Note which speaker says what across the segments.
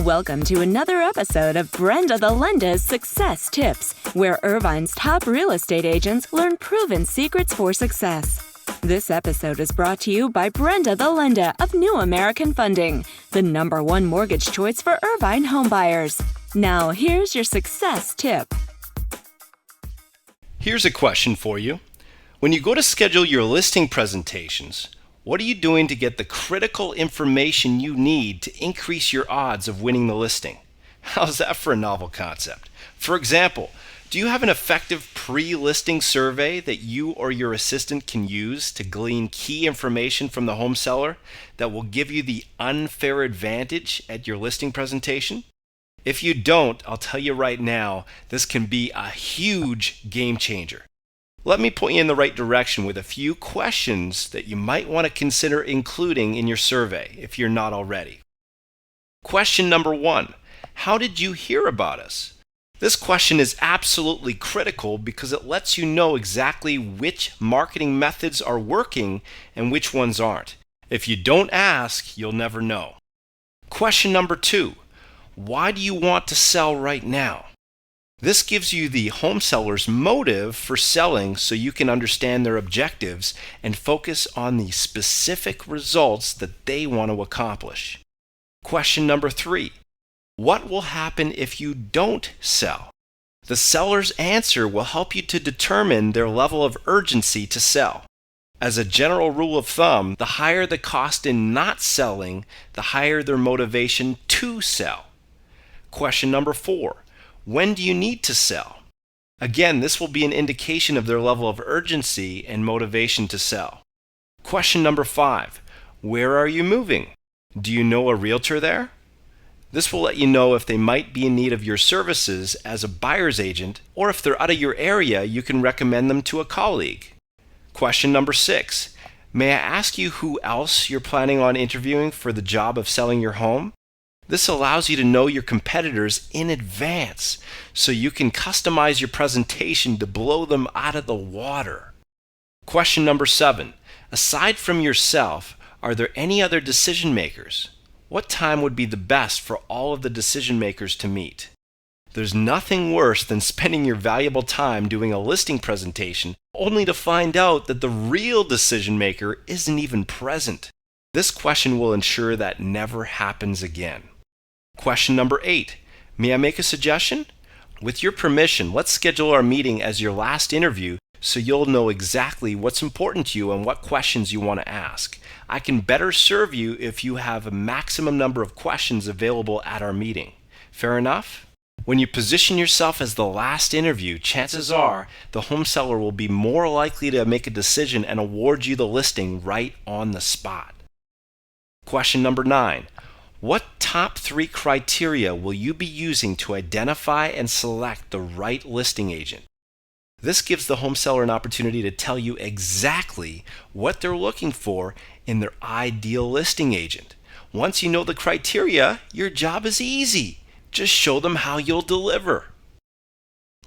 Speaker 1: Welcome to another episode of Brenda the Lenda's Success Tips, where Irvine's top real estate agents learn proven secrets for success. This episode is brought to you by Brenda the Lenda of New American Funding, the #1 mortgage choice for Irvine homebuyers. Now, here's your success tip.
Speaker 2: Here's a question for you. When you go to schedule your listing presentations, what are you doing to get the critical information you need to increase your odds of winning the listing? How's that for a novel concept? For example, do you have an effective pre-listing survey that you or your assistant can use to glean key information from the home seller that will give you the unfair advantage at your listing presentation? If you don't, I'll tell you right now, this can be a huge game changer. Let me point you in the right direction with a few questions that you might want to consider including in your survey if you're not already. Question number 1, how did you hear about us? This question is absolutely critical because it lets you know exactly which marketing methods are working and which ones aren't. If you don't ask, you'll never know. Question number 2, why do you want to sell right now? This gives you the home seller's motive for selling so you can understand their objectives and focus on the specific results that they want to accomplish. Question number 3, what will happen if you don't sell? The seller's answer will help you to determine their level of urgency to sell. As a general rule of thumb, the higher the cost in not selling, the higher their motivation to sell. Question number 4, when do you need to sell? Again, this will be an indication of their level of urgency and motivation to sell. Question number 5, where are you moving? Do you know a realtor there? This will let you know if they might be in need of your services as a buyer's agent, or if they're out of your area, you can recommend them to a colleague. Question number 6, may I ask you who else you're planning on interviewing for the job of selling your home? This allows you to know your competitors in advance so you can customize your presentation to blow them out of the water. Question number 7, aside from yourself, are there any other decision makers? What time would be the best for all of the decision makers to meet? There's nothing worse than spending your valuable time doing a listing presentation only to find out that the real decision maker isn't even present. This question will ensure that never happens again. Question number 8, may I make a suggestion? With your permission, let's schedule our meeting as your last interview so you'll know exactly what's important to you and what questions you want to ask. I can better serve you if you have a maximum number of questions available at our meeting. Fair enough? When you position yourself as the last interview, chances are the home seller will be more likely to make a decision and award you the listing right on the spot. Question number 9, what top 3 criteria will you be using to identify and select the right listing agent? This gives the home seller an opportunity to tell you exactly what they're looking for in their ideal listing agent. Once you know the criteria, your job is easy. Just show them how you'll deliver.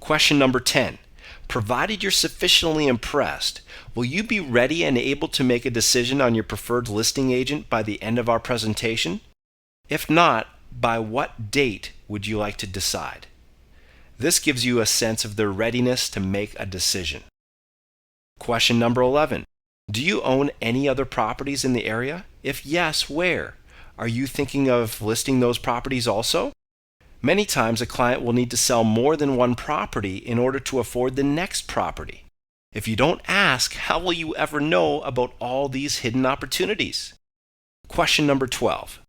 Speaker 2: Question number 10, provided you're sufficiently impressed, will you be ready and able to make a decision on your preferred listing agent by the end of our presentation? If not, by what date would you like to decide? This gives you a sense of their readiness to make a decision. Question number 11. Do you own any other properties in the area? If yes, where? Are you thinking of listing those properties also? Many times a client will need to sell more than one property in order to afford the next property. If you don't ask, how will you ever know about all these hidden opportunities? Question number 12.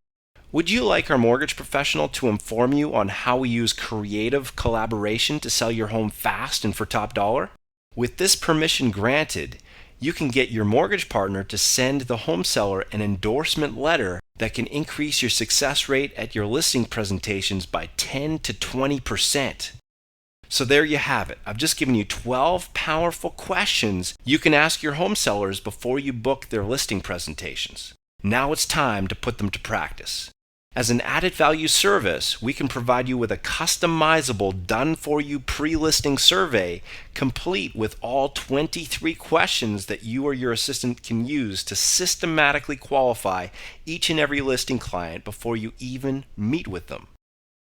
Speaker 2: Would you like our mortgage professional to inform you on how we use creative collaboration to sell your home fast and for top dollar? With this permission granted, you can get your mortgage partner to send the home seller an endorsement letter that can increase your success rate at your listing presentations by 10 to 20%. So there you have it. I've just given you 12 powerful questions you can ask your home sellers before you book their listing presentations. Now it's time to put them to practice. As an added value service, we can provide you with a customizable done-for-you pre-listing survey, complete with all 23 questions that you or your assistant can use to systematically qualify each and every listing client before you even meet with them.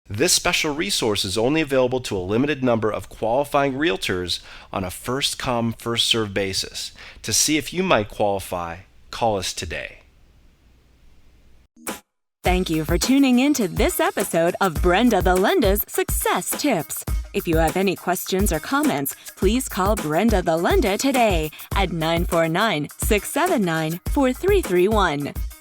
Speaker 2: This special resource is only available to a limited number of qualifying realtors on a first-come, first-served basis. To see if you might qualify, call us today.
Speaker 1: Thank you for tuning in to this episode of Brenda the Lenda's Success Tips. If you have any questions or comments, please call Brenda the Lenda today at 949-679-4331.